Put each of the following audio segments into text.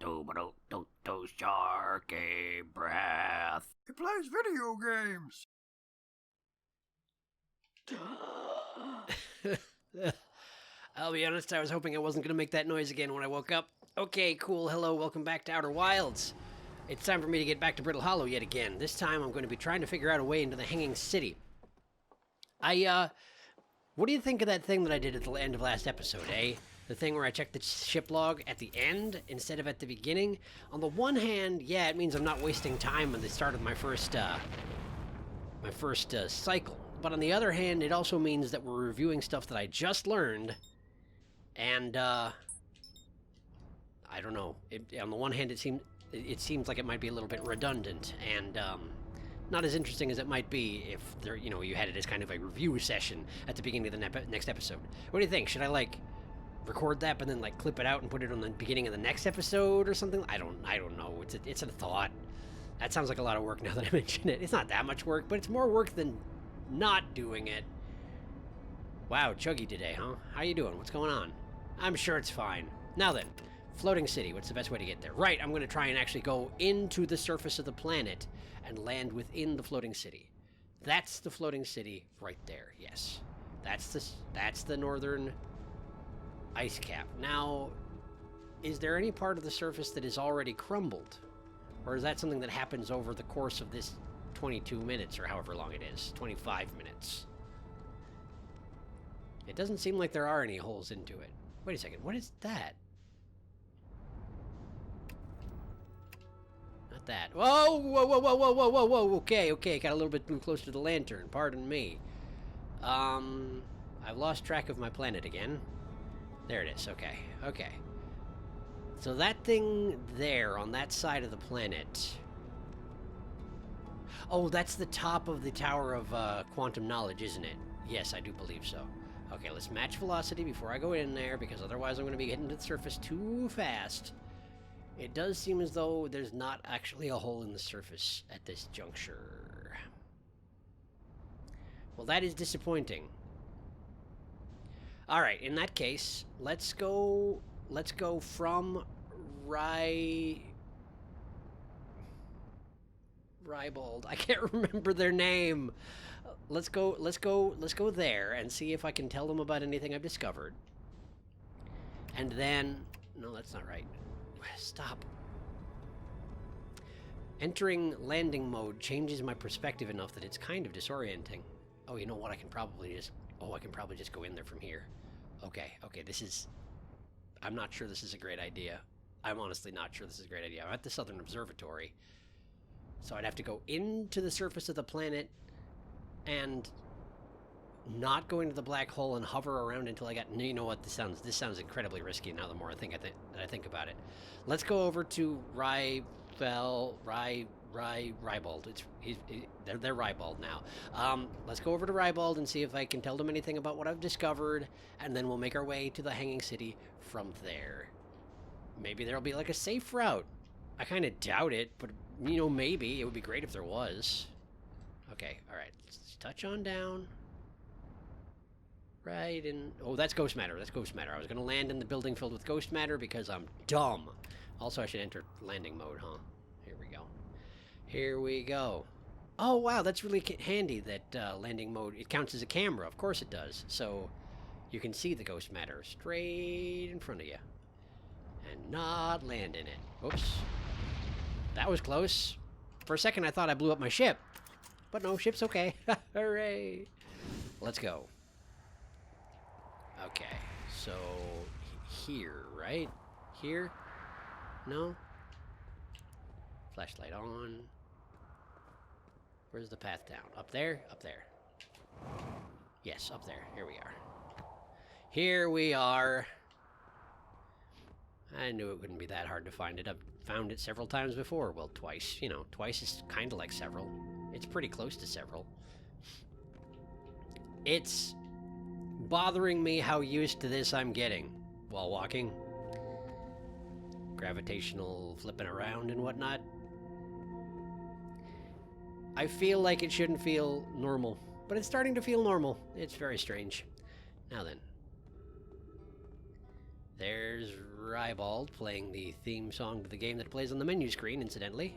SharkyBreath. He plays video games. I'll be honest, I was hoping I wasn't going to make that noise again when I woke up. Okay, cool, hello, welcome back to Outer Wilds. It's time for me to get back to Brittle Hollow yet again. This time I'm going to be trying to figure out a way into the Hanging City. What do you think of that thing that I did at the end of last episode, eh? The thing where I checked the ship log at the end instead of at the beginning? On the one hand, yeah, it means I'm not wasting time at the start of my first cycle. But on the other hand, it also means that we're reviewing stuff that I just learned, and, I don't know. On the one hand, it seems like it might be a little bit redundant, and, not as interesting as it might be if there, you had it as kind of a review session at the beginning of the next episode. What do you think? Should I, record that, but then, clip it out and put it on the beginning of the next episode or something? I don't know. It's a thought. That sounds like a lot of work now that I mention it. It's not that much work, but it's more work than not doing it. Wow, chuggy today, huh? How you doing? What's going on? I'm sure it's fine. Now then, floating city. What's the best way to get there? Right, I'm going to try and actually go into the surface of the planet and land within the floating city. That's the floating city right there. Yes, that's the northern ice cap. Now, is there any part of the surface that is already crumbled, or is that something that happens over the course of this 22 minutes or however long it is? 25 minutes. It doesn't seem like there are any holes into it. Wait a second, what is that? Not that. Whoa, whoa, whoa, whoa, whoa, whoa, whoa, whoa, okay, got a little bit too close to the lantern, pardon me. I've lost track of my planet again. There it is, okay. So that thing there on that side of the planet... Oh, that's the top of the Tower of Quantum Knowledge, isn't it? Yes, I do believe so. Okay, let's match velocity before I go in there, because otherwise I'm going to be getting to the surface too fast. It does seem as though there's not actually a hole in the surface at this juncture. Well, that is disappointing. Alright, in that case, let's go from Ribald. I can't remember their name. Let's go there and see if I can tell them about anything I've discovered. And then... No, that's not right. Stop. Entering landing mode changes my perspective enough that it's kind of disorienting. Oh, you know what? I can probably just go in there from here. Okay, this is... I'm not sure this is a great idea. I'm honestly not sure this is a great idea. I'm at the Southern Observatory. So I'd have to go into the surface of the planet and not go into the black hole and hover around until I got... You know what? This sounds incredibly risky now the more I think about it. Let's go over to Ribald. They're Ribald now. Let's go over to Ribald and see if I can tell them anything about what I've discovered, and then we'll make our way to the Hanging City from there. Maybe there'll be a safe route. I kind of doubt it, but maybe. It would be great if there was. Okay, alright. Let's touch on down. Right, and... Oh, that's ghost matter. I was going to land in the building filled with ghost matter because I'm dumb. Also, I should enter landing mode, huh? Here we go. Oh, wow, that's really handy, that landing mode. It counts as a camera. Of course it does. So, you can see the ghost matter straight in front of you. And not land in it. Oops. That was close. For a second, I thought I blew up my ship. But no, ship's okay. Hooray! Let's go. Okay, so here, right? Here? No? Flashlight on. Where's the path down? Up there? Up there. Yes, up there. Here we are. Here we are. I knew it wouldn't be that hard to find it. I've found it several times before. Well, twice. Twice is kind of like several. It's pretty close to several. It's bothering me how used to this I'm getting while walking. Gravitational flipping around and whatnot. I feel like it shouldn't feel normal, but it's starting to feel normal. It's very strange. Now then. There's Rybald playing the theme song to the game that plays on the menu screen, incidentally.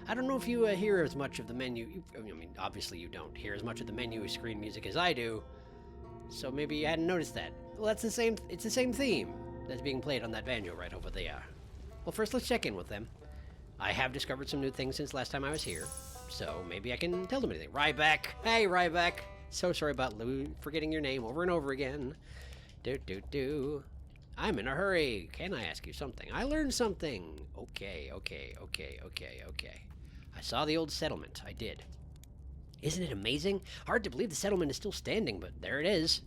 I don't know if you hear as much of the menu... I mean, obviously you don't hear as much of the menu screen music as I do, so maybe you hadn't noticed that. Well, that's the same... It's the same theme that's being played on that banjo right over there. Well, first let's check in with them. I have discovered some new things since last time I was here, so maybe I can tell them anything. Ryback! Hey, Ryback! So sorry about forgetting your name over and over again. I'm in a hurry. Can I ask you something? I learned something. Okay. I saw the old settlement. I did. Isn't it amazing? Hard to believe the settlement is still standing, but there it is.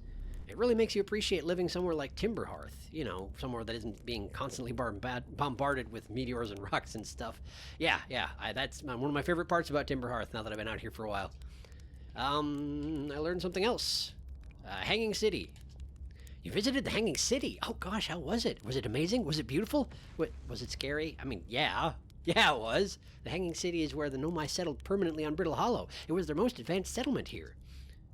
It really makes you appreciate living somewhere like Timberhearth. You know, somewhere that isn't being constantly bombarded with meteors and rocks and stuff. Yeah, that's one of my favorite parts about Timberhearth now that I've been out here for a while. I learned something else. Hanging City. You visited the Hanging City? Oh gosh, how was it? Was it amazing? Was it beautiful? Was it scary? I mean, yeah. Yeah, it was. The Hanging City is where the Nomai settled permanently on Brittle Hollow. It was their most advanced settlement here.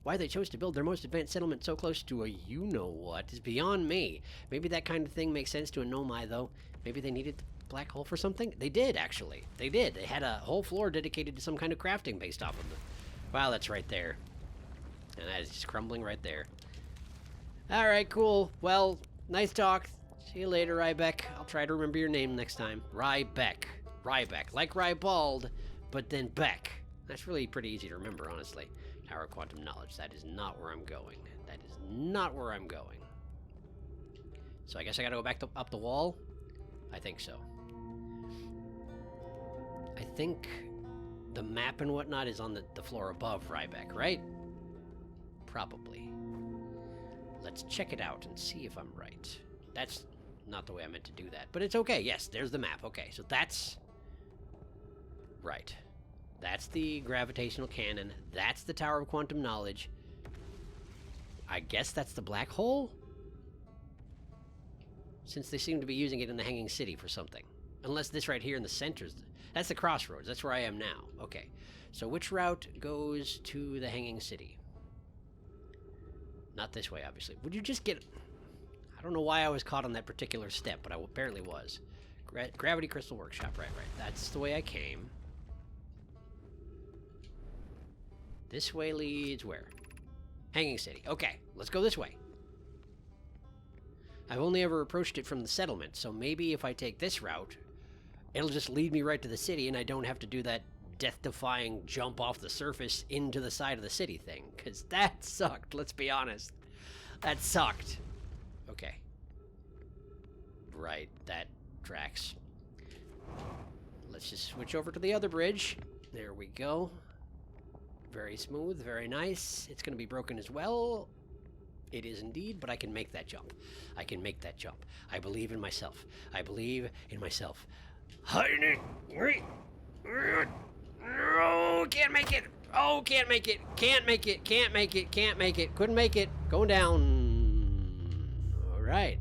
Why they chose to build their most advanced settlement so close to a you-know-what is beyond me. Maybe that kind of thing makes sense to a Nomai, though. Maybe they needed the black hole for something? They did, actually. They did. They had a whole floor dedicated to some kind of crafting based off of them. Wow, that's right there. And that is just crumbling right there. Alright, cool. Well, nice talk. See you later, Rybeck. I'll try to remember your name next time. Rybeck. Rybeck. Like Rybald, but then Beck. That's really pretty easy to remember, honestly. Tower of Quantum Knowledge. That is not where I'm going. That is not where I'm going. So I guess I gotta go back up the wall? I think so. I think the map and whatnot is on the floor above Rybeck, right? Probably. Let's check it out and see if I'm right. That's not the way I meant to do that, but it's okay. Yes, there's the map. Okay, so that's... Right. That's the gravitational cannon. That's the Tower of Quantum Knowledge. I guess that's the black hole? Since they seem to be using it in the Hanging City for something. Unless this right here in the center is... That's the crossroads. That's where I am now. Okay. So which route goes to the Hanging City? Not this way, obviously. Would you just get... I don't know why I was caught on that particular step, but I apparently was. Gravity Crystal Workshop. Right. That's the way I came. This way leads where? Hanging City. Okay, let's go this way. I've only ever approached it from the settlement, so maybe if I take this route, it'll just lead me right to the city and I don't have to do that death-defying jump off the surface into the side of the city thing, because that sucked, let's be honest. That sucked. Okay. Right, that tracks. Let's just switch over to the other bridge. There we go. Very smooth, very nice. It's going to be broken as well. It is indeed, but I can make that jump. I can make that jump. I believe in myself. I believe in myself. Oh, can't make it. Oh, can't make it. Can't make it. Can't make it. Can't make it. Couldn't make it. Going down. All right.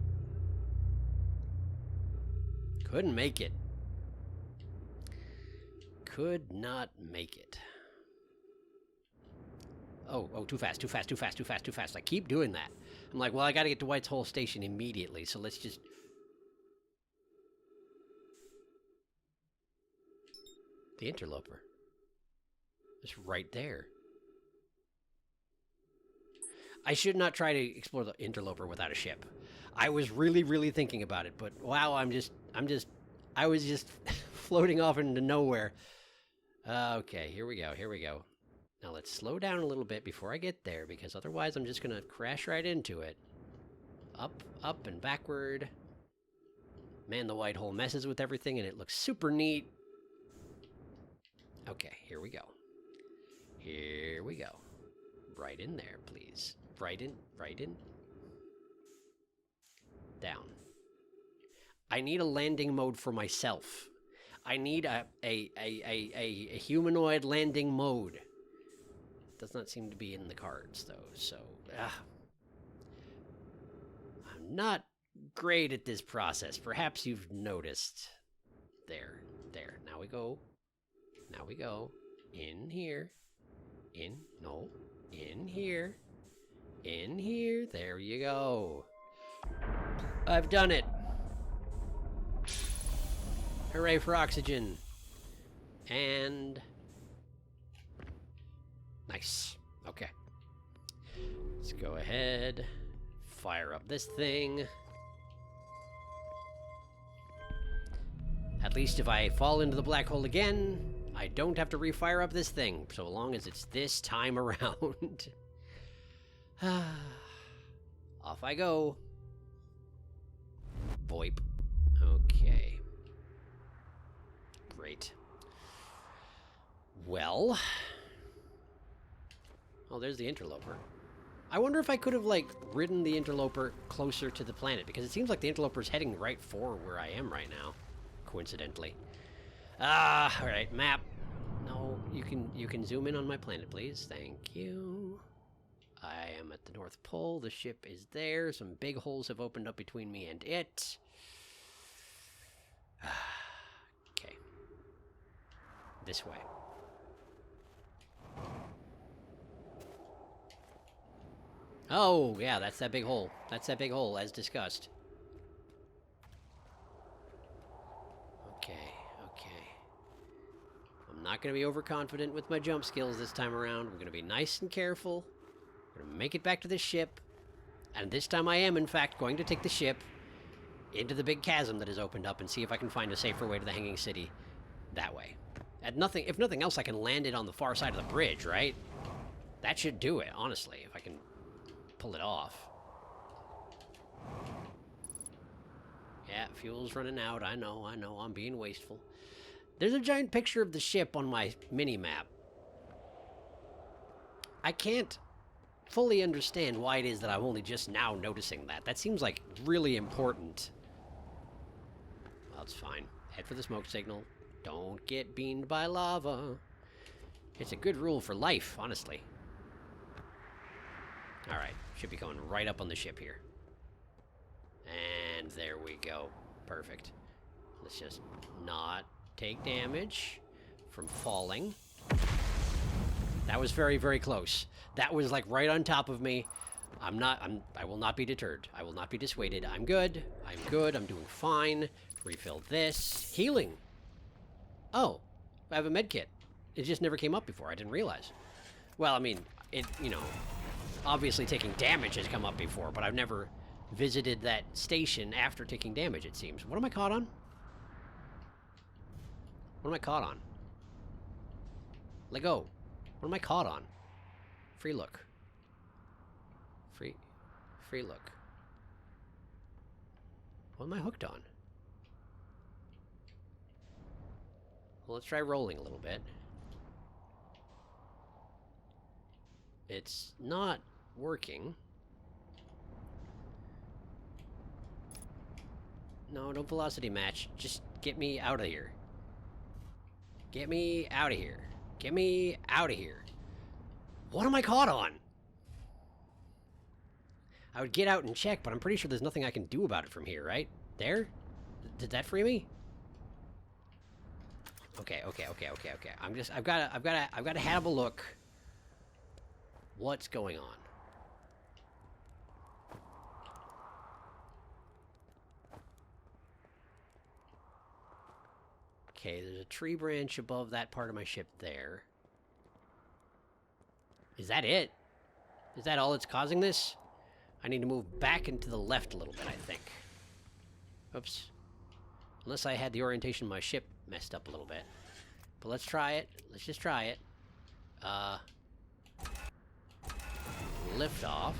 Couldn't make it. Could not make it. Oh, too fast. I keep doing that. I'm like, well, I gotta get to White's Hole Station immediately, so let's just... The interloper. It's right there. I should not try to explore the interloper without a ship. I was really thinking about it, but wow, I was just floating off into nowhere. Okay, here we go. Now let's slow down a little bit before I get there, because otherwise I'm just going to crash right into it. Up and backward. Man, the white hole messes with everything and it looks super neat. Okay, here we go. Right in there, please. Right in. Down. I need a landing mode for myself. I need a humanoid landing mode. Does not seem to be in the cards, though, so... I'm not great at this process. Perhaps you've noticed. There. Now we go. In here. In here. There you go. I've done it. Hooray for oxygen. And... nice. Okay. Let's go ahead. Fire up this thing. At least if I fall into the black hole again, I don't have to refire up this thing, so long as it's this time around. Off I go. Voip. Okay. Great. Well... oh, there's the interloper. I wonder if I could have, like, ridden the interloper closer to the planet, because it seems like the interloper's heading right for where I am right now, coincidentally. Alright, map. No, you can zoom in on my planet, please. Thank you. I am at the North Pole. The ship is there. Some big holes have opened up between me and it. Okay. This way. Oh, yeah, that's that big hole. That's that big hole, as discussed. Okay, okay. I'm not going to be overconfident with my jump skills this time around. I'm going to be nice and careful. I'm going to make it back to the ship. And this time I am, in fact, going to take the ship into the big chasm that has opened up and see if I can find a safer way to the Hanging City that way. If nothing else, I can land it on the far side of the bridge, right? That should do it, honestly, if I can pull it off. Yeah, fuel's running out. I know, I'm being wasteful. There's a giant picture of the ship on my mini-map. I can't fully understand why it is that I'm only just now noticing that. That seems like really important. Well, it's fine. Head for the smoke signal. Don't get beamed by lava. It's a good rule for life, honestly. Alright, should be going right up on the ship here. And there we go. Perfect. Let's just not take damage from falling. That was very, very close. That was like right on top of me. I will not be deterred. I will not be dissuaded. I'm good. I'm good. I'm doing fine. Refill this. Healing. Oh, I have a med kit. It just never came up before. I didn't realize. Well, I mean, obviously taking damage has come up before, but I've never visited that station after taking damage, it seems. What am I caught on? What am I caught on? Let go. What am I caught on? Free look. Free look. What am I hooked on? Well, let's try rolling a little bit. It's not working. No, don't velocity match. Just get me out of here. Get me out of here. Get me out of here. What am I caught on? I would get out and check, but I'm pretty sure there's nothing I can do about it from here, right? There? Did that free me? Okay. I've got to have a look. What's going on? Okay, there's a tree branch above that part of my ship there. Is that it? Is that all that's causing this? I need to move back and to the left a little bit, I think. Oops. Unless I had the orientation of my ship messed up a little bit. But let's try it. Let's just try it. Lift off.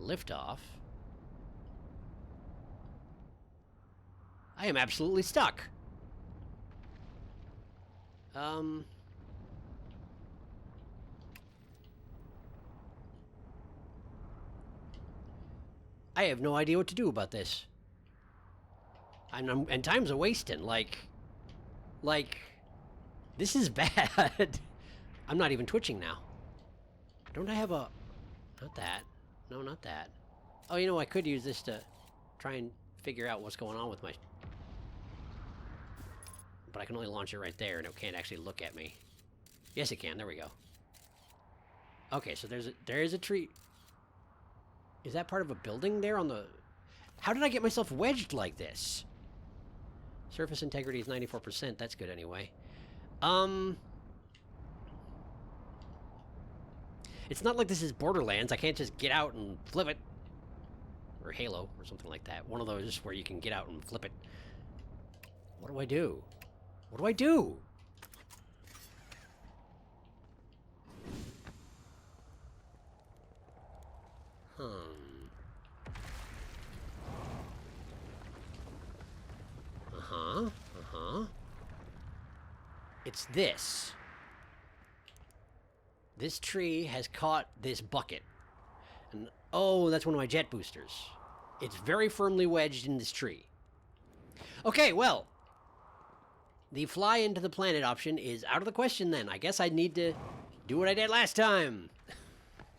Lift off. I am absolutely stuck. I have no idea what to do about this. And time's a wasting. Like, this is bad. I'm not even twitching now. Don't I have a... Not that. No, not that. Oh, you know, I could use this to try and figure out what's going on with my... But I can only launch it right there, and it can't actually look at me. Yes, it can. There we go. Okay, so there is a tree... Is that part of a building there on the... How did I get myself wedged like this? Surface integrity is 94%. That's good anyway. It's not like this is Borderlands. I can't just get out and flip it. Or Halo, or something like that. One of those where you can get out and flip it. What do I do? What do I do? It's this. This tree has caught this bucket. And, oh, that's one of my jet boosters. It's very firmly wedged in this tree. Okay, well. The fly into the planet option is out of the question then. I guess I need to do what I did last time.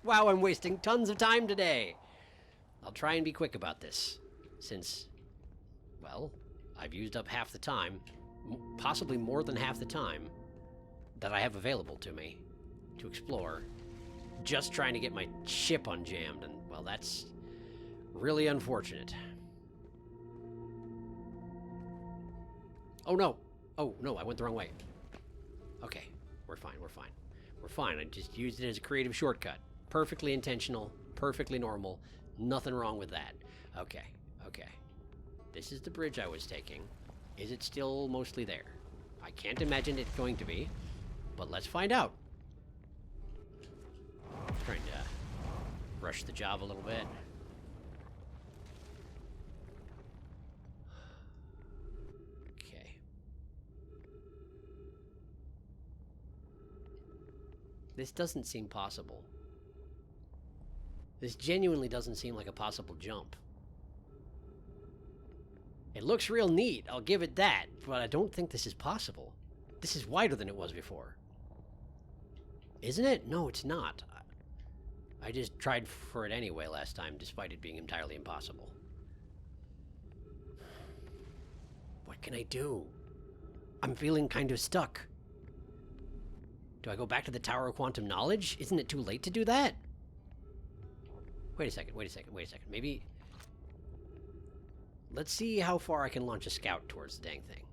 Wow, I'm wasting tons of time today. I'll try and be quick about this. Since, well, I've used up half the time. Possibly more than half the time that I have available to me to explore, just trying to get my ship unjammed, and, well, that's really unfortunate. Oh, no. Oh, no, I went the wrong way. Okay, we're fine, we're fine. We're fine, I just used it as a creative shortcut. Perfectly intentional, perfectly normal, nothing wrong with that. Okay, okay. This is the bridge I was taking. Is it still mostly there? I can't imagine it going to be, but let's find out. Trying to rush the job a little bit. Okay. This doesn't seem possible. This genuinely doesn't seem like a possible jump. It looks real neat, I'll give it that, but I don't think this is possible. This is wider than it was before. Isn't it? No, it's not. I just tried for it anyway last time, despite it being entirely impossible. What can I do? I'm feeling kind of stuck. Do I go back to the Tower of Quantum Knowledge? Isn't it too late to do that? Wait a second, wait a second, wait a second. Maybe... Let's see how far I can launch a scout towards the dang thing.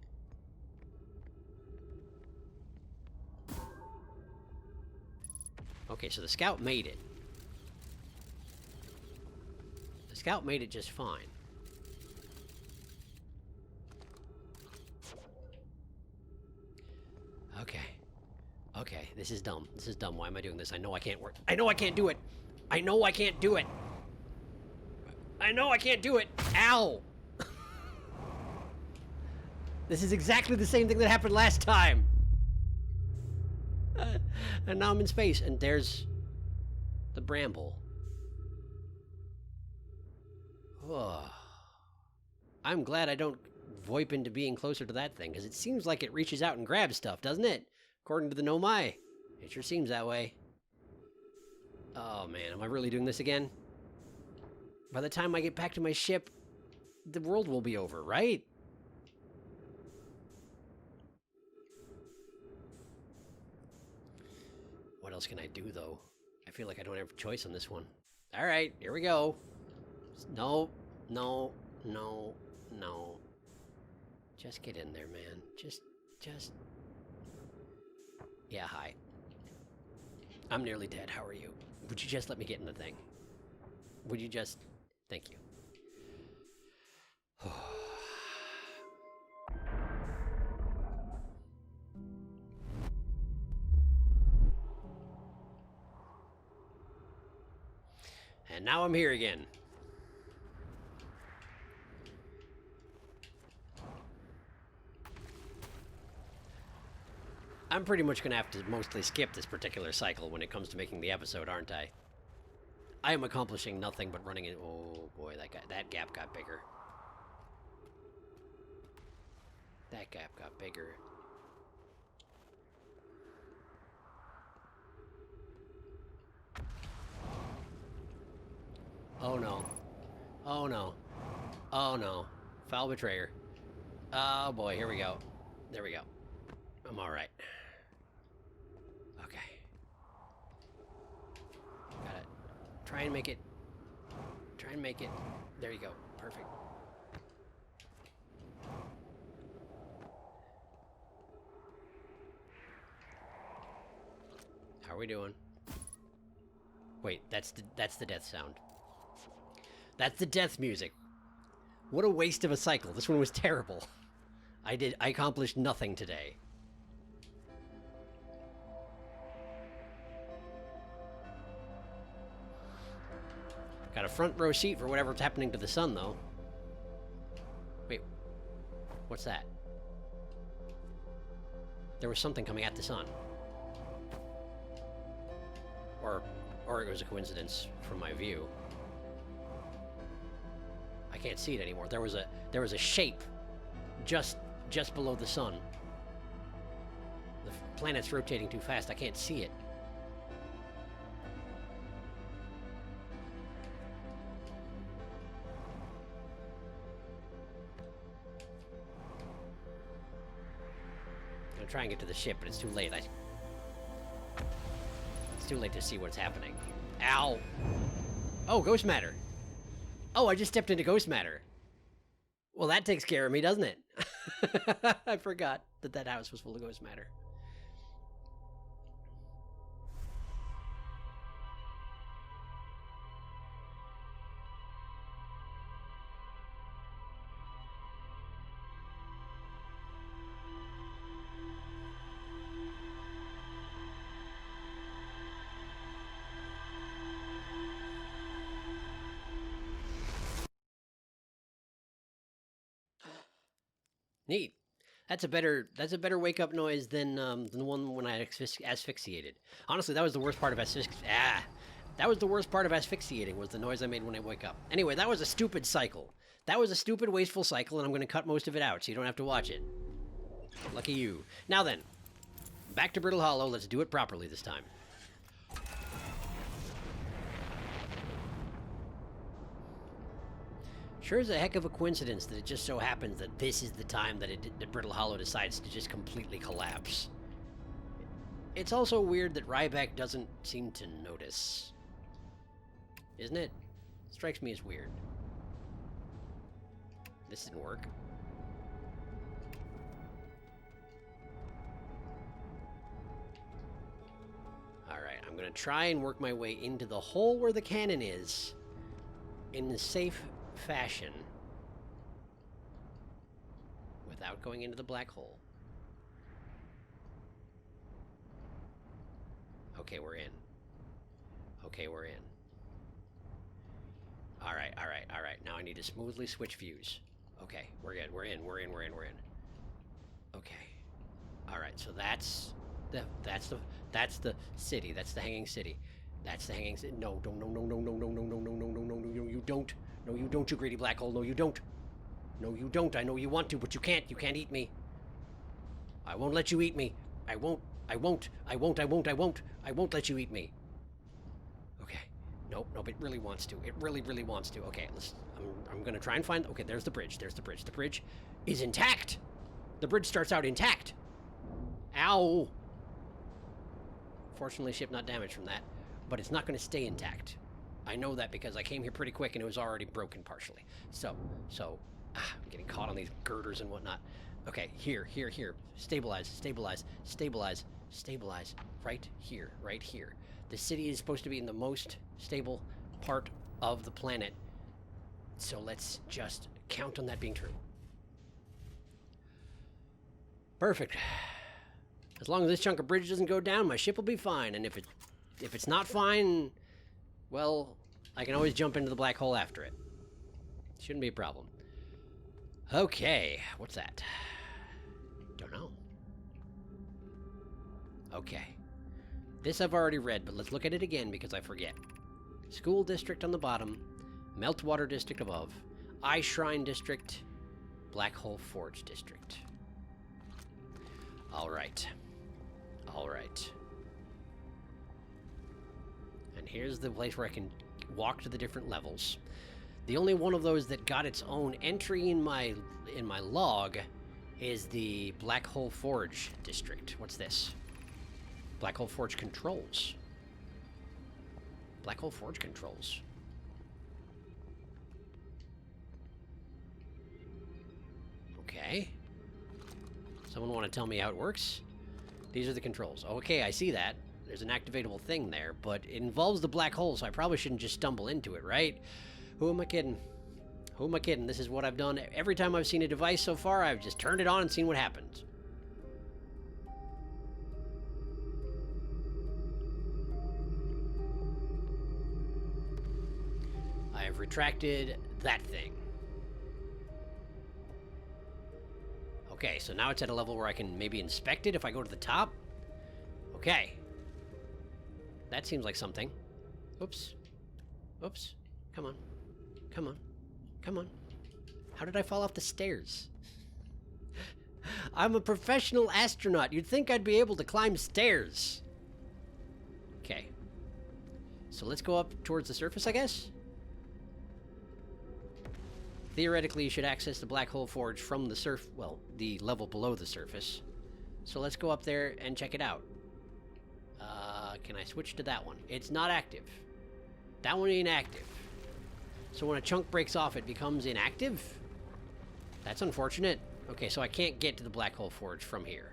Okay, so the scout made it. The scout made it just fine. Okay. Okay, this is dumb. This is dumb. Why am I doing this? I know I can't work. I know I can't do it! I know I can't do it! I know I can't do it! Ow! This is exactly the same thing that happened last time! And now I'm in space, and there's the bramble. Oh. I'm glad I don't VoIP into being closer to that thing, because it seems like it reaches out and grabs stuff, doesn't it? According to the Nomai. It sure seems that way. Oh man, am I really doing this again? By the time I get back to my ship, the world will be over, right? What else can I do, though? I feel like I don't have a choice on this one. Alright, here we go. No, no, no, no. Just get in there, man. Just... Yeah, hi. I'm nearly dead. How are you? Would you just let me get in the thing? Would you just... Thank you. And now I'm here again. I'm pretty much gonna have to mostly skip this particular cycle when it comes to making the episode, aren't I? I am accomplishing nothing but running in... Oh boy, that gap got bigger. That gap got bigger. Oh no. Oh no. Oh no. Foul betrayer. Oh boy, here we go. There we go. I'm alright. Okay. Gotta try and make it Try and make it. There you go. Perfect. How are we doing? Wait, that's the death sound. That's the death music. What a waste of a cycle. This one was terrible. I accomplished nothing today. Got a front row seat for whatever's happening to the sun, though. Wait, what's that? There was something coming at the sun. Or it was a coincidence from my view. I can't see it anymore. There was a shape just below the sun. The planet's rotating too fast. I can't see it. I'm gonna try and get to the ship, but it's too late. It's too late to see what's happening. Ow! Oh, ghost matter. Oh, I just stepped into ghost matter. Well, that takes care of me, doesn't it? I forgot that house was full of ghost matter. Neat. That's a better wake up noise than the one when I asphyxiated. Honestly, that was the worst part of that was the worst part of asphyxiating, was the noise I made when I wake up. Anyway, that was a stupid cycle. That was a stupid, wasteful cycle, and I'm going to cut most of it out so you don't have to watch it. Lucky you. Now then, back to Brittle Hollow. Let's do it properly this time. Sure is a heck of a coincidence that it just so happens that this is the time that Brittle Hollow decides to just completely collapse. It's also weird that Ryback doesn't seem to notice. Isn't it? Strikes me as weird. This didn't work. Alright, I'm gonna try and work my way into the hole where the cannon is in a safe fashion without going into the black hole. Okay, we're in. Okay, we're in. Alright, alright, alright. Now I need to smoothly switch views. Okay, we're good. We're in. Okay. Alright, so that's the city. That's the hanging city. That's the hanging city. No, don't, no, you don't. No, you don't, you greedy black hole. No, you don't. No, you don't. I know you want to, but you can't. You can't eat me. I won't let you eat me. I won't let you eat me. Okay. Nope, it really wants to. It really wants to. Okay, I'm gonna try and find... Okay, there's the bridge. The bridge is intact. The bridge starts out intact. Ow. Fortunately, ship not damaged from that. But it's not gonna stay intact. I know that because I came here pretty quick and it was already broken partially. So, I'm getting caught on these girders and whatnot. Okay, here. Stabilize. Right here. The city is supposed to be in the most stable part of the planet. So let's just count on that being true. Perfect. As long as this chunk of bridge doesn't go down, my ship will be fine. And if it's not fine, well, I can always jump into the black hole after it. Shouldn't be a problem. Okay, what's that? Don't know. Okay. This I've already read, but let's look at it again because I forget. School district on the bottom, Meltwater district above, Eye Shrine district, Black Hole Forge district. Alright. And here's the place where I can walk to the different levels. The only one of those that got its own entry in my log is the Black Hole Forge district. What's this? Black Hole Forge controls. Black Hole Forge controls. Someone want to tell me how it works? These are the controls. Okay, I see that. There's an activatable thing there, but it involves the black hole, so I probably shouldn't just stumble into it, right? Who am I kidding? Who am I kidding? This is what I've done. Every time I've seen a device so far, I've just turned it on and seen what happens. I have retracted that thing. Okay, so now it's at a level where I can maybe inspect it if I go to the top. Okay. That seems like something. Oops. Oops. Come on. Come on. Come on. How did I fall off the stairs? I'm a professional astronaut. You'd think I'd be able to climb stairs. Okay. So let's go up towards the surface, I guess? Theoretically, you should access the black hole forge from the the level below the surface. So let's go up there and check it out. Can I switch to that one? It's not active. That one ain't active. So when a chunk breaks off, it becomes inactive? That's unfortunate. Okay, so I can't get to the black hole forge from here.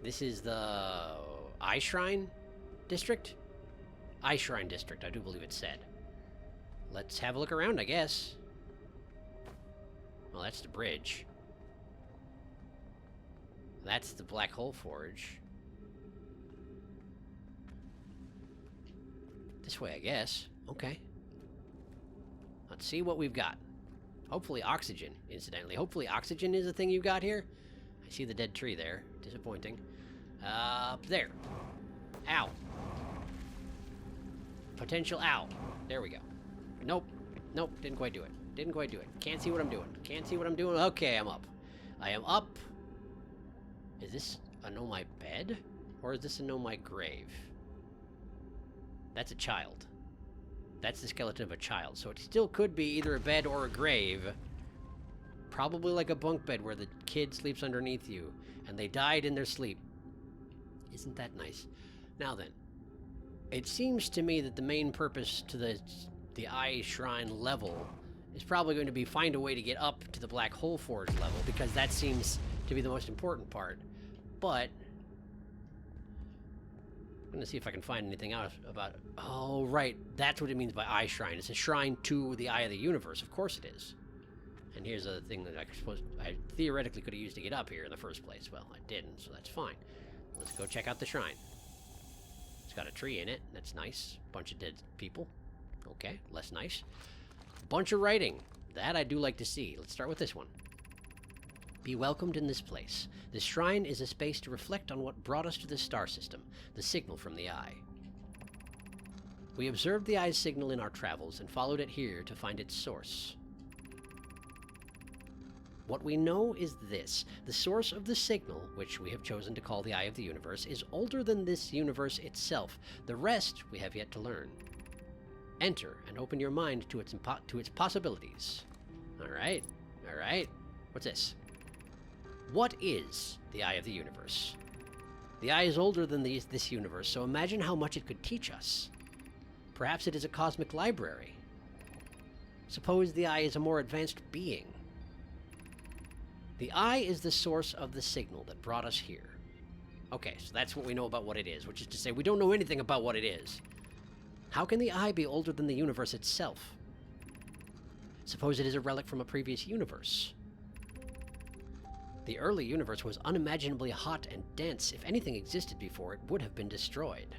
This is the Eye Shrine District? Eye Shrine District, I do believe it said. Let's have a look around, I guess. Well, that's the bridge. That's the black hole forge. This way, I guess. Okay. Let's see what we've got. Hopefully oxygen, incidentally. Hopefully oxygen is the thing you got here. I see the dead tree there. Disappointing. Up there. Ow. Potential ow. There we go. Nope. Nope. Didn't quite do it. Didn't quite do it. Can't see what I'm doing. Can't see what I'm doing. Okay, I'm up. I am up. Is this a Nomai bed? Or is this a Nomai grave? That's a child. That's the skeleton of a child. So it still could be either a bed or a grave. Probably like a bunk bed where the kid sleeps underneath you. And they died in their sleep. Isn't that nice? Now then. It seems to me that the main purpose to the Eye Shrine level is probably going to be find a way to get up to the Black Hole Forge level, because that seems to be the most important part. But I'm going to see if I can find anything out about... Oh, right. That's what it means by Eye Shrine. It's a shrine to the Eye of the Universe. Of course it is. And here's a thing that I theoretically could have used to get up here in the first place. Well, I didn't, so that's fine. Let's go check out the shrine. It's got a tree in it. That's nice. Bunch of dead people. Okay, less nice. Bunch of writing. That I do like to see. Let's start with this one. Be welcomed in this place. This shrine is a space to reflect on what brought us to this star system, the signal from the Eye. We observed the Eye's signal in our travels and followed it here to find its source. What we know is this. The source of the signal, which we have chosen to call the Eye of the Universe, is older than this universe itself. The rest we have yet to learn. Enter and open your mind to its possibilities. Alright, alright. What's this? What is the Eye of the Universe? The Eye is older than this universe, so imagine how much it could teach us. Perhaps it is a cosmic library. Suppose the Eye is a more advanced being. The Eye is the source of the signal that brought us here. Okay, so that's what we know about what it is, which is to say we don't know anything about what it is. How can the Eye be older than the universe itself? Suppose it is a relic from a previous universe. The early universe was unimaginably hot and dense. If anything existed before, it would have been destroyed.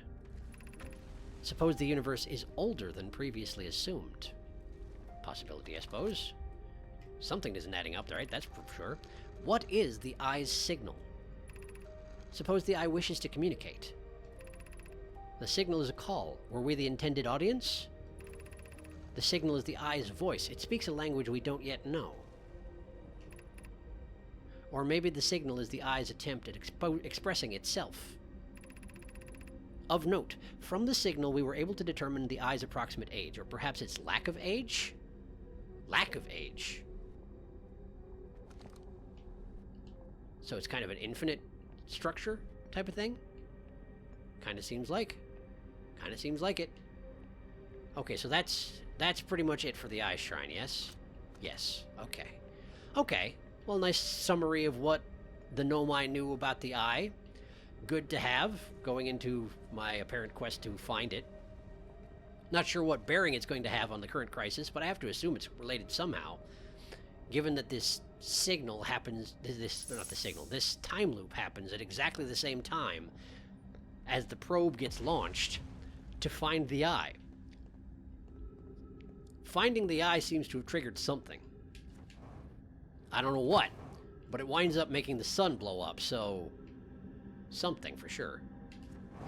Suppose the universe is older than previously assumed. Possibility, I suppose. Something isn't adding up, right? That's for sure. What is the Eye's signal? Suppose the Eye wishes to communicate. The signal is a call. Were we the intended audience? The signal is the Eye's voice. It speaks a language we don't yet know. Or maybe the signal is the Eye's attempt at expressing itself. Of note, from the signal we were able to determine the Eye's approximate age, or perhaps its lack of age? Lack of age. So it's kind of an infinite structure type of thing? Kind of seems like. Kind of seems like it. Okay, so that's pretty much it for the Eye Shrine, yes? Yes. Okay. Okay. Well, nice summary of what the Nomai knew about the eye. Good to have, going into my apparent quest to find it. Not sure what bearing it's going to have on the current crisis, but I have to assume it's related somehow, given that this signal happens, this time loop happens at exactly the same time as the probe gets launched to find the eye. Finding the eye seems to have triggered something. I don't know what, but it winds up making the sun blow up, so something for sure.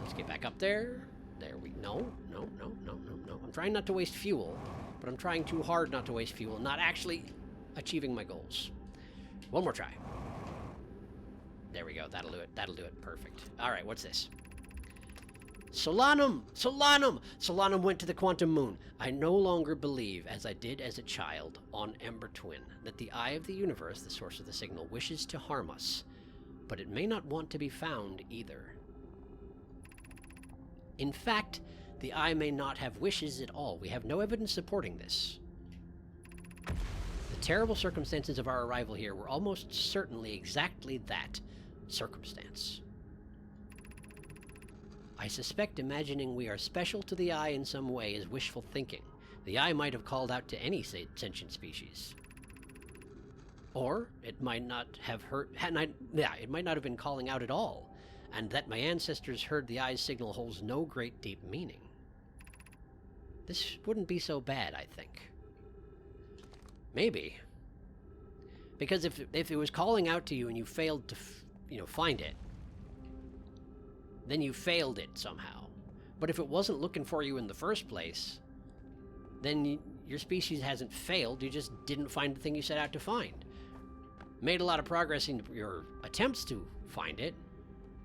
Let's get back up there. There we... No. I'm trying not to waste fuel, but I'm trying too hard not to waste fuel, not actually achieving my goals. One more try. There we go. That'll do it. That'll do it. Perfect. All right, what's this? Solanum! Solanum! Solanum went to the quantum moon. I no longer believe, as I did as a child, on Ember Twin, that the eye of the universe, the source of the signal, wishes to harm us. But it may not want to be found either. In fact, the eye may not have wishes at all. We have no evidence supporting this. The terrible circumstances of our arrival here were almost certainly exactly that, circumstance. I suspect imagining we are special to the eye in some way is wishful thinking. The eye might have called out to any sentient species. Or it might not have it might not have been calling out at all, and that my ancestors heard the eye's signal holds no great deep meaning. This wouldn't be so bad, I think. Maybe. Because if it was calling out to you and you failed to, find it, then you failed it somehow. But if it wasn't looking for you in the first place, then your species hasn't failed, you just didn't find the thing you set out to find. Made a lot of progress in your attempts to find it,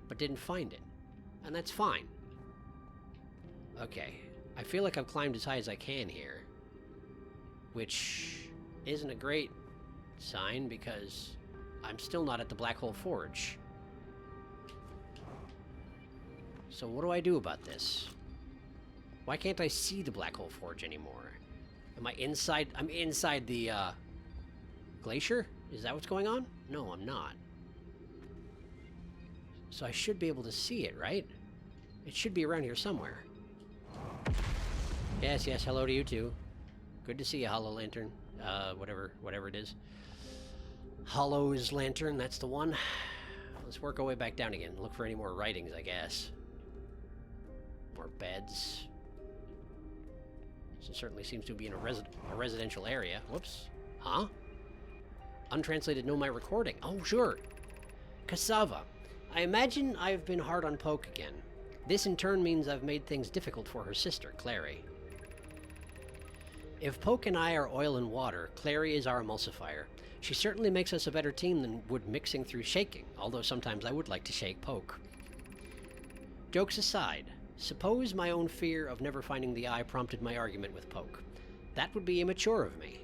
but didn't find it. And that's fine. Okay, I feel like I've climbed as high as I can here, which isn't a great sign because I'm still not at the Black Hole Forge. So what do I do about this? Why can't I see the Black Hole Forge anymore? Am I inside? I'm inside the glacier? Is that what's going on? No, I'm not. So I should be able to see it, right? It should be around here somewhere. Yes, hello to you too. Good to see you, Hollow Lantern. Whatever it is. Hollow's Lantern, that's the one. Let's work our way back down again. Look for any more writings, I guess. More beds. This certainly seems to be in a residential area. Whoops. Huh? Untranslated Nomai recording. Oh, sure. Cassava. I imagine I've been hard on Poke again. This in turn means I've made things difficult for her sister, Clary. If Poke and I are oil and water, Clary is our emulsifier. She certainly makes us a better team than would mixing through shaking, although sometimes I would like to shake Poke. Jokes aside, suppose my own fear of never finding the eye prompted my argument with Poke. That would be immature of me.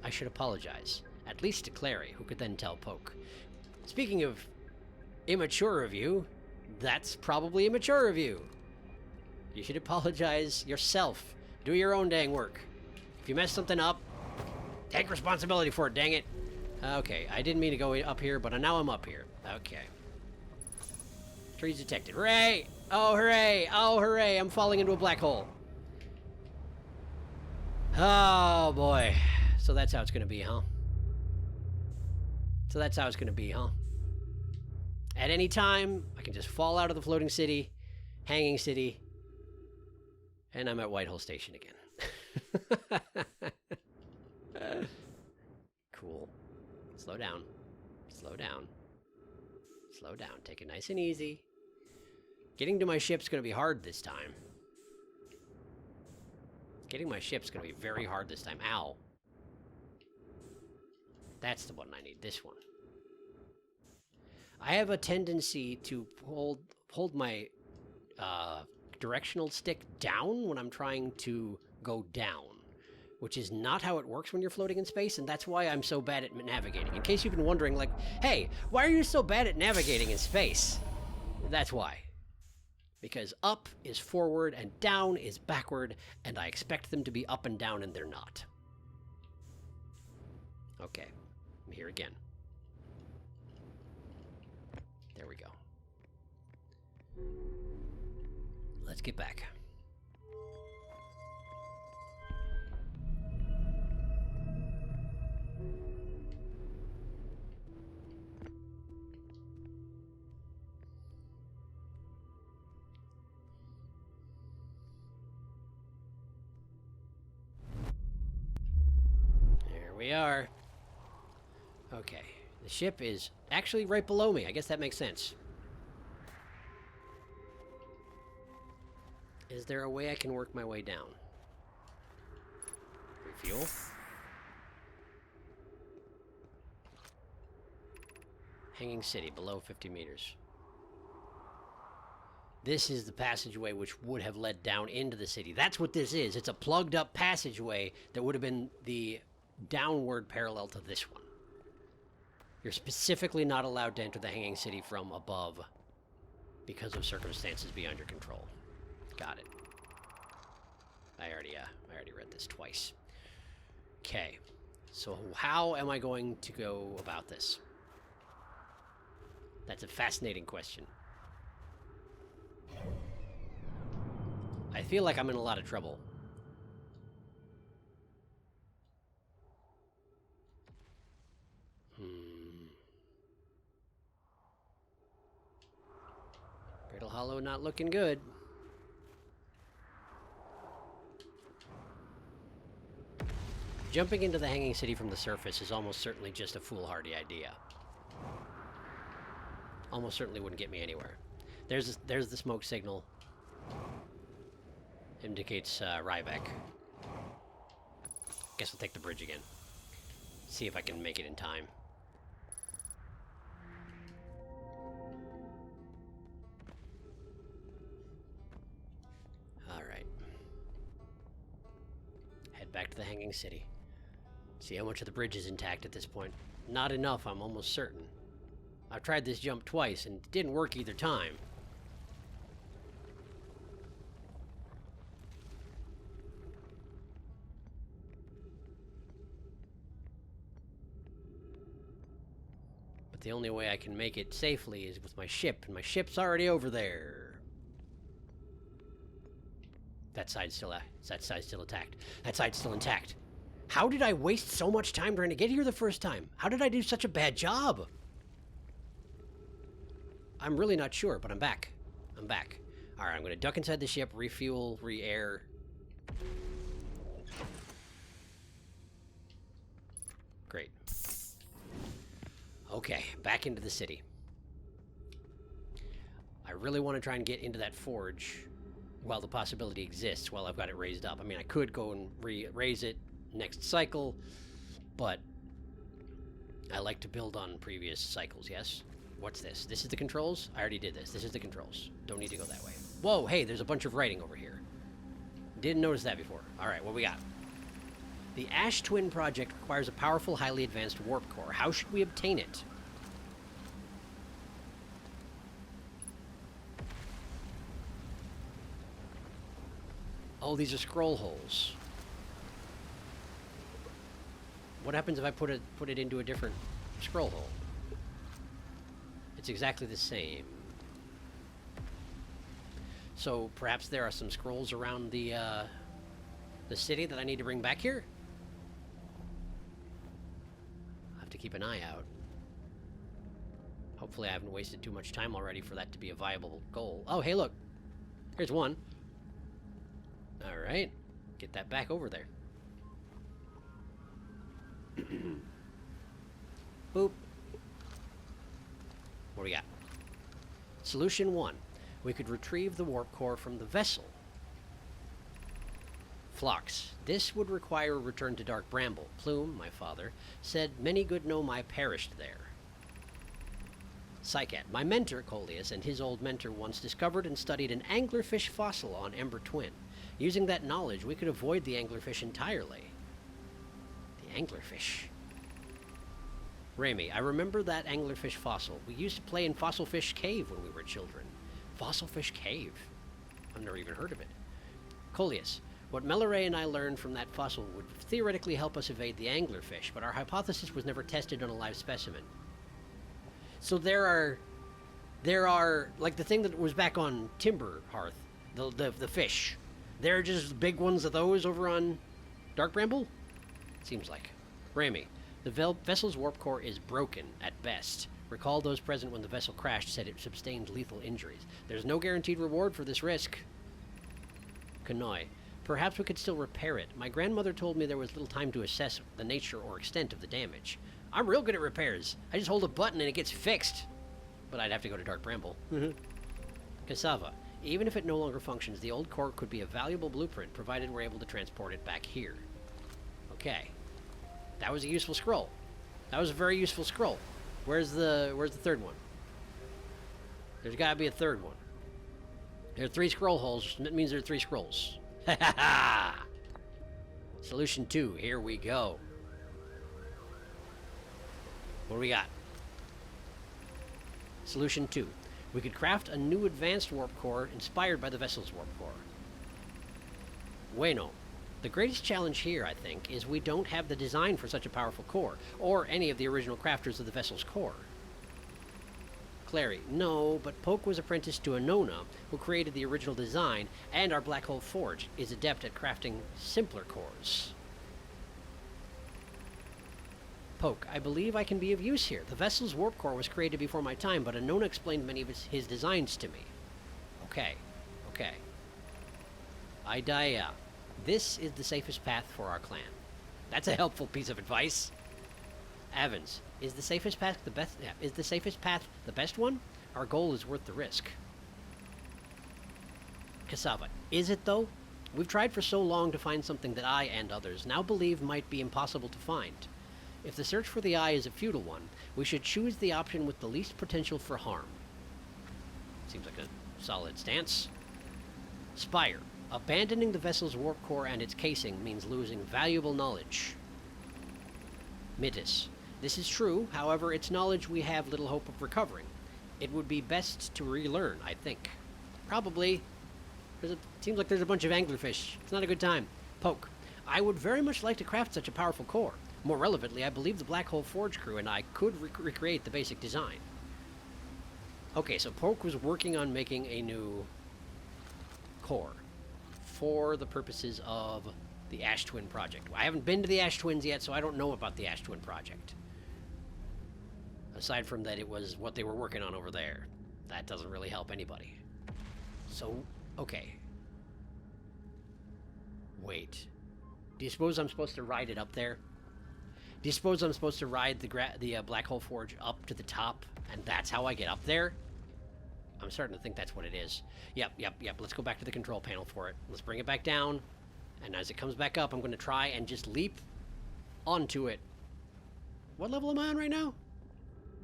I should apologize, at least to Clary, who could then tell Poke. Speaking of immature of you, that's probably immature of you. You should apologize yourself. Do your own dang work. If you mess something up, take responsibility for it, dang it. Okay, I didn't mean to go up here, but now I'm up here. Okay. Trees detected. Hooray! Oh, hooray! Oh, hooray! I'm falling into a black hole. Oh, boy. So that's how it's gonna be, huh? So that's how it's gonna be, huh? At any time, I can just fall out of the floating city, hanging city, and I'm at Whitehall Station again. Cool. Slow down. Slow down. Slow down. Take it nice and easy. Getting to my ship's going to be hard this time. Getting my ship's going to be very hard this time. Ow. That's the one I need. This one. I have a tendency to hold my directional stick down when I'm trying to go down, which is not how it works when you're floating in space, and that's why I'm so bad at navigating. In case you've been wondering, like, hey, why are you so bad at navigating in space? That's why. Because up is forward and down is backward, and I expect them to be up and down, and they're not. Okay. I'm here again. There we go. Let's get back. There we are. Okay. The ship is actually right below me. I guess that makes sense. Is there a way I can work my way down? Refuel. Hanging City, below 50 meters. This is the passageway which would have led down into the city. That's what this is. It's a plugged up passageway that would have been the downward parallel to this one. You're specifically not allowed to enter the Hanging City from above because of circumstances beyond your control. Got it. I already read this twice. Okay. So how am I going to go about this? That's a fascinating question. I feel like I'm in a lot of trouble. Brittle Hollow not looking good. Jumping into the Hanging City from the surface is almost certainly just a foolhardy idea. Almost certainly wouldn't get me anywhere. There's the smoke signal. Indicates Ryback. Guess we'll take the bridge again. See if I can make it in time. Alright. Head back to the Hanging City. See how much of the bridge is intact at this point. Not enough, I'm almost certain. I've tried this jump twice, and it didn't work either time. But the only way I can make it safely is with my ship, and my ship's already over there. That side's still attacked. That side's still intact. How did I waste so much time trying to get here the first time? How did I do such a bad job? I'm really not sure, but I'm back. I'm back. Alright, I'm going to duck inside the ship, refuel, re-air. Great. Okay, back into the city. I really want to try and get into that forge while the possibility exists, while I've got it raised up. I mean, I could go and raise it next cycle, but I like to build on previous cycles, yes? What's this? This is the controls? I already did this. This is the controls. Don't need to go that way. Whoa, hey, there's a bunch of writing over here. Didn't notice that before. Alright, what we got? The Ash Twin project requires a powerful, highly advanced warp core. How should we obtain it? Oh, these are scroll holes. What happens if I put it into a different scroll hole? It's exactly the same. So perhaps there are some scrolls around the city that I need to bring back here? I'll have to keep an eye out. Hopefully I haven't wasted too much time already for that to be a viable goal. Oh, hey, look. Here's one. Alright. Get that back over there. Boop. What do we got? Solution 1. We could retrieve the warp core from the vessel. Phlox. This would require a return to Dark Bramble. Plume, my father, said many good Nomai perished there. Psycat. My mentor, Coleus, and his old mentor once discovered and studied an anglerfish fossil on Ember Twin. Using that knowledge, we could avoid the anglerfish entirely. The anglerfish. Rami, I remember that anglerfish fossil. We used to play in Fossilfish Cave when we were children. Fossilfish Cave? I've never even heard of it. Coleus, What Melloray and I learned from that fossil would theoretically help us evade the anglerfish, but our hypothesis was never tested on a live specimen. So there are like the thing that was back on Timber Hearth, the fish. There are just big ones of those over on Dark Bramble? Seems like. Rami, the vessel's warp core is broken at best. Recall those present when the vessel crashed said it sustained lethal injuries. There's no guaranteed reward for this risk. Kanoi, perhaps we could still repair it. My grandmother told me there was little time to assess the nature or extent of the damage. I'm real good at repairs. I just hold a button and it gets fixed. But I'd have to go to Dark Bramble. Cassava, even if it no longer functions, the old core could be a valuable blueprint, provided we're able to transport it back here. Okay. That was a useful scroll. That was a very useful scroll. Where's the third one? There's gotta be a third one. There are 3 scroll holes. That means there are 3 scrolls. Ha ha ha! Solution 2. Here we go. What do we got? Solution 2. We could craft a new advanced warp core inspired by the vessel's warp core. Bueno. The greatest challenge here, I think, is we don't have the design for such a powerful core, or any of the original crafters of the vessel's core. Clary, no, but Poke was apprenticed to a Nona, who created the original design, and our Black Hole Forge is adept at crafting simpler cores. Poke, I believe I can be of use here. The vessel's warp core was created before my time, but a Nona explained many of his designs to me. Okay. Idea. This is the safest path for our clan. That's a helpful piece of advice. Evans, is the safest path the best? Yeah, is the safest path the best one? Our goal is worth the risk. Cassava, is it though? We've tried for so long to find something that I and others now believe might be impossible to find. If the search for the eye is a futile one, we should choose the option with the least potential for harm. Seems like a solid stance. Spire. Abandoning the vessel's warp core and its casing means losing valuable knowledge. Mitis. This is true, however, it's knowledge we have little hope of recovering. It would be best to relearn, I think. Probably. Seems like there's a bunch of anglerfish. It's not a good time. Poke. I would very much like to craft such a powerful core. More relevantly, I believe the Black Hole Forge crew and I could recreate the basic design. Okay, so Poke was working on making a new core for the purposes of the Ash Twin project. I haven't been to the Ash Twins yet, so I don't know about the Ash Twin project. Aside from that, it was what they were working on over there. That doesn't really help anybody. So, okay. Wait. Do you suppose I'm supposed to ride it up there? Do you suppose I'm supposed to ride the Black Hole Forge up to the top, and that's how I get up there? I'm starting to think that's what it is. Yep. Let's go back to the control panel for it. Let's bring it back down. And as it comes back up, I'm going to try and just leap onto it. What level am I on right now?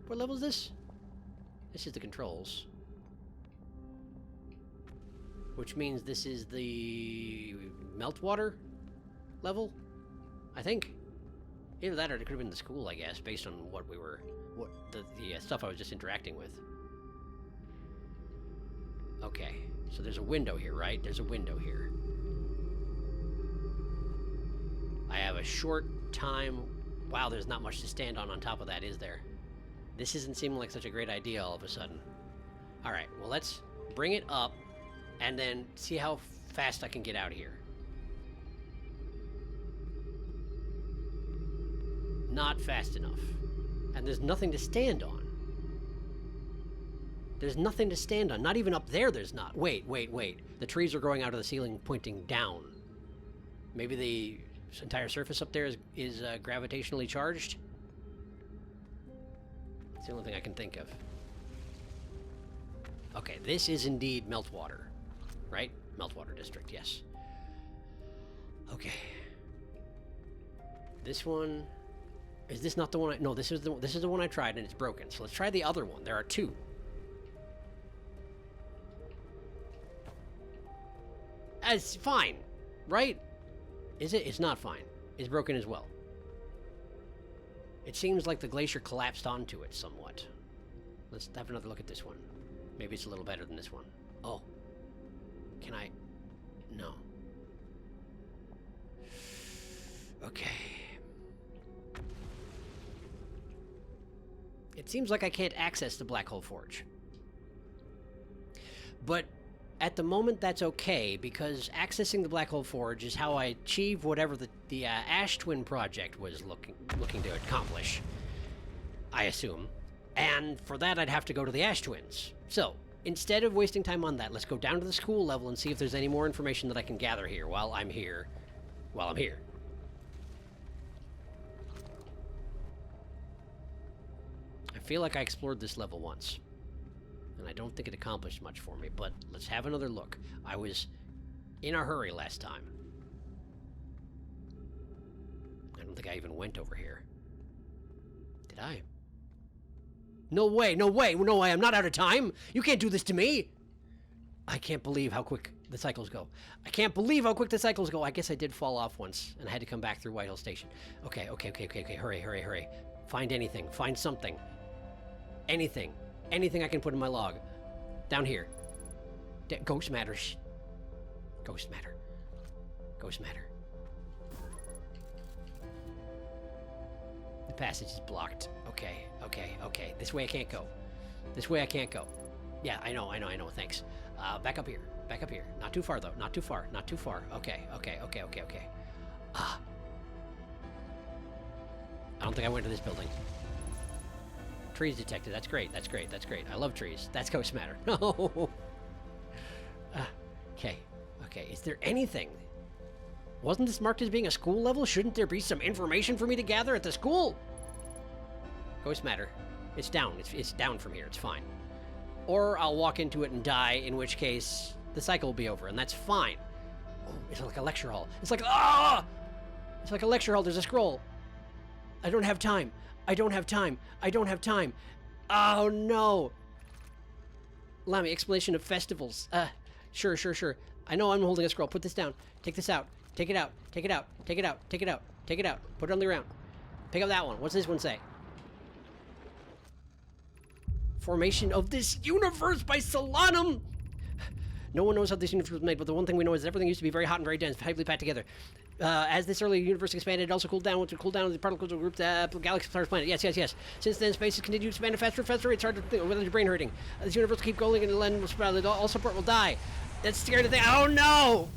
What level is this? This is the controls. Which means this is the meltwater level, I think. Either that or it could have been the school, I guess, based on what the stuff I was just interacting with. Okay, so there's a window here, right? There's a window here. I have a short time. Wow, there's not much to stand on top of that, is there? This isn't seeming like such a great idea all of a sudden. Alright, well let's bring it up and then see how fast I can get out of here. Not fast enough. And there's nothing to stand on. There's nothing to stand on. Not even up there there's not. Wait. The trees are growing out of the ceiling pointing down. Maybe the entire surface up there is gravitationally charged? It's the only thing I can think of. Okay, this is indeed Meltwater. Right? Meltwater District, yes. Okay. This one... Is this not the one I... No, this is the one I tried and it's broken. So let's try the other one. There are two. It's fine, right? Is it? It's not fine. It's broken as well. It seems like the glacier collapsed onto it somewhat. Let's have another look at this one. Maybe it's a little better than this one. Oh. Can I... No. Okay. It seems like I can't access the Black Hole Forge. But at the moment, that's okay, because accessing the Black Hole Forge is how I achieve whatever the Ash Twin project was looking to accomplish, I assume. And for that, I'd have to go to the Ash Twins. So, instead of wasting time on that, let's go down to the school level and see if there's any more information that I can gather here while I'm here. I feel like I explored this level once, and I don't think it accomplished much for me, but let's have another look. I was in a hurry last time. I don't think I even went over here. Did I? No way, no way, no way, I'm not out of time! You can't do this to me! I can't believe how quick the cycles go. I can't believe how quick the cycles go. I guess I did fall off once, and I had to come back through Whitehall Station. Okay, hurry. Find anything, find something. Anything I can put in my log. Down here. Ghost matter. Ghost matter. The passage is blocked. Okay. This way I can't go. Yeah, I know, thanks. Back up here. Not too far, though. Not too far. Okay. I don't think I went to this building. Trees detected. That's great. I love trees. That's ghost matter. No. Okay. Is there anything? Wasn't this marked as being a school level? Shouldn't there be some information for me to gather at the school? Ghost matter. It's down. It's down from here. It's fine. Or I'll walk into it and die, in which case the cycle will be over, and that's fine. Oh, it's like a lecture hall. It's like a lecture hall. There's a scroll. I don't have time. Oh, no. Lamy, explanation of festivals. Sure. I know I'm holding a scroll. Put this down. Take this out. Take it out. Put it on the ground. Pick up that one. What's this one say? Formation of this universe by Solanum! No one knows how this universe was made, but the one thing we know is that everything used to be very hot and very dense, tightly packed together. As this early universe expanded, it also cooled down. Once it cooled down, the particles grouped galaxy, stars, planet. Yes. Since then, space has continued to expand faster. It's hard to think without your brain hurting. This universe will keep going, and the land will spread. All support will die. That's scary to think. Oh no!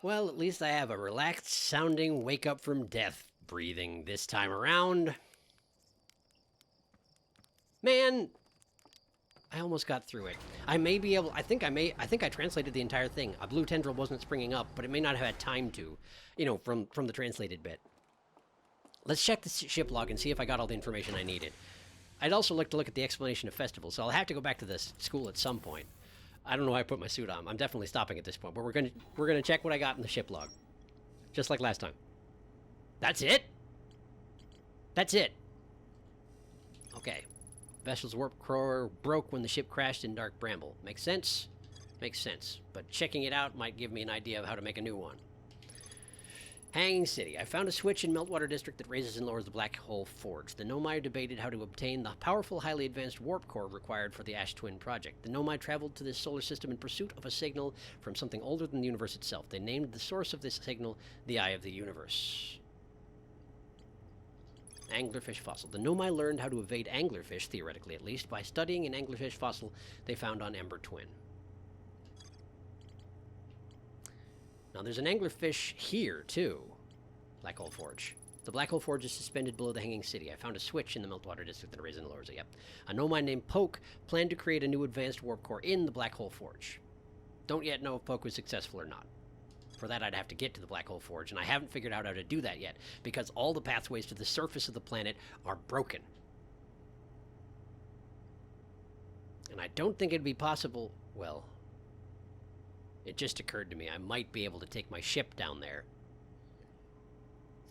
Well, at least I have a relaxed-sounding wake-up-from-death breathing this time around. Man, I almost got through it. I may be able... I think I translated the entire thing. A blue tendril wasn't springing up, but it may not have had time to, from the translated bit. Let's check the ship log and see if I got all the information I needed. I'd also like to look at the explanation of festivals, so I'll have to go back to this school at some point. I don't know why I put my suit on. I'm definitely stopping at this point, but we're gonna check what I got in the ship log, just like last time. That's it. Okay. Vessel's warp core broke when the ship crashed in Dark Bramble. Makes sense. But checking it out might give me an idea of how to make a new one. Hanging City. I found a switch in Meltwater District that raises and lowers the Black Hole Forge. The Nomai debated how to obtain the powerful, highly advanced warp core required for the Ash Twin project. The Nomai traveled to this solar system in pursuit of a signal from something older than the universe itself. They named the source of this signal the Eye of the Universe. Anglerfish fossil. The Nomai learned how to evade anglerfish, theoretically at least, by studying an anglerfish fossil they found on Ember Twin. Now, there's an anglerfish here, too. Black Hole Forge. The Black Hole Forge is suspended below the Hanging City. I found a switch in the Meltwater District that raises and lowers it. Yep. A Nomai named Poke planned to create a new advanced warp core in the Black Hole Forge. Don't yet know if Poke was successful or not. For that, I'd have to get to the Black Hole Forge, and I haven't figured out how to do that yet, because all the pathways to the surface of the planet are broken. And I don't think it'd be possible... Well... it just occurred to me I might be able to take my ship down there,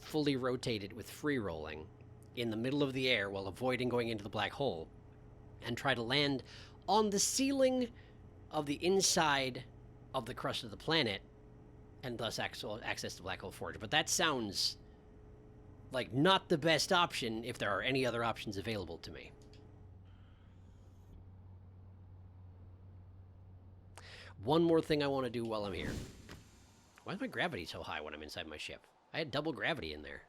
fully rotate it with free rolling in the middle of the air while avoiding going into the black hole, and try to land on the ceiling of the inside of the crust of the planet, and thus access the black hole forge. But that sounds like not the best option if there are any other options available to me. One more thing I want to do while I'm here. Why is my gravity so high when I'm inside my ship? I had double gravity in there.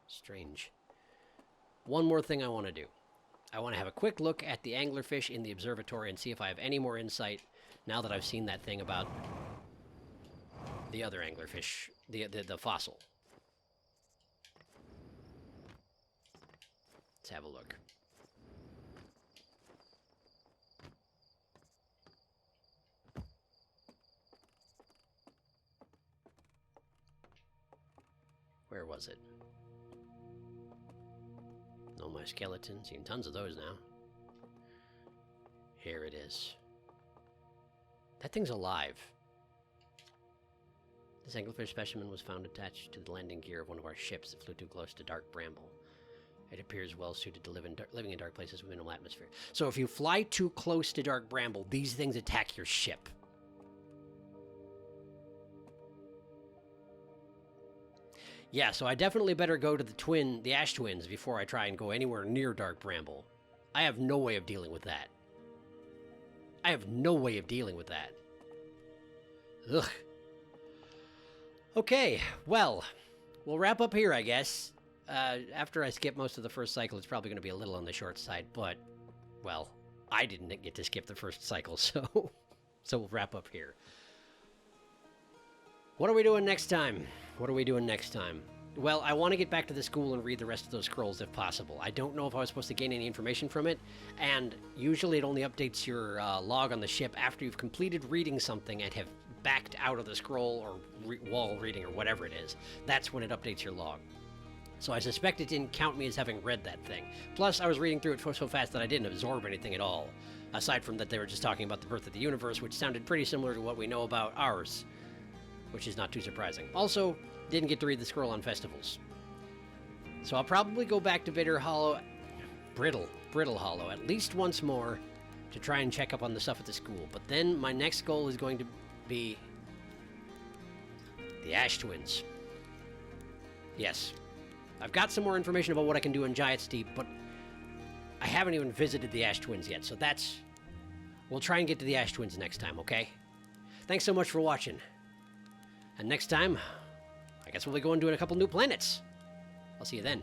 Strange. One more thing I want to do. I want to have a quick look at the anglerfish in the observatory and see if I have any more insight now that I've seen that thing about the other anglerfish, the fossil. Let's have a look. Where was it? Nomai skeleton. Seen tons of those now. Here it is. That thing's alive. This anglerfish specimen was found attached to the landing gear of one of our ships that flew too close to dark bramble. It appears well suited to living in dark places with minimal atmosphere. So if you fly too close to dark bramble, these things attack your ship. Yeah, so I definitely better go to the Ash Twins before I try and go anywhere near dark bramble. I have no way of dealing with that. I have no way of dealing with that. Ugh. Okay, well, we'll wrap up here, I guess. After I skip most of the first cycle, it's probably going to be a little on the short side, but, well, I didn't get to skip the first cycle, so we'll wrap up here. What are we doing next time? What are we doing next time? Well, I want to get back to the school and read the rest of those scrolls if possible. I don't know if I was supposed to gain any information from it, and usually it only updates your log on the ship after you've completed reading something and have backed out of the scroll or wall reading or whatever it is. That's when it updates your log. So I suspect it didn't count me as having read that thing. Plus, I was reading through it so fast that I didn't absorb anything at all, aside from that they were just talking about the birth of the universe, which sounded pretty similar to what we know about ours, which is not too surprising. Also, didn't get to read the scroll on festivals. So I'll probably go back to Brittle Hollow at least once more to try and check up on the stuff at the school. But then my next goal is going to be the Ash Twins. Yes. I've got some more information about what I can do in Giant Steep, but I haven't even visited the Ash Twins yet, so that's... We'll try and get to the Ash Twins next time, okay? Thanks so much for watching. And next time, I guess we'll be going to a couple new planets. I'll see you then.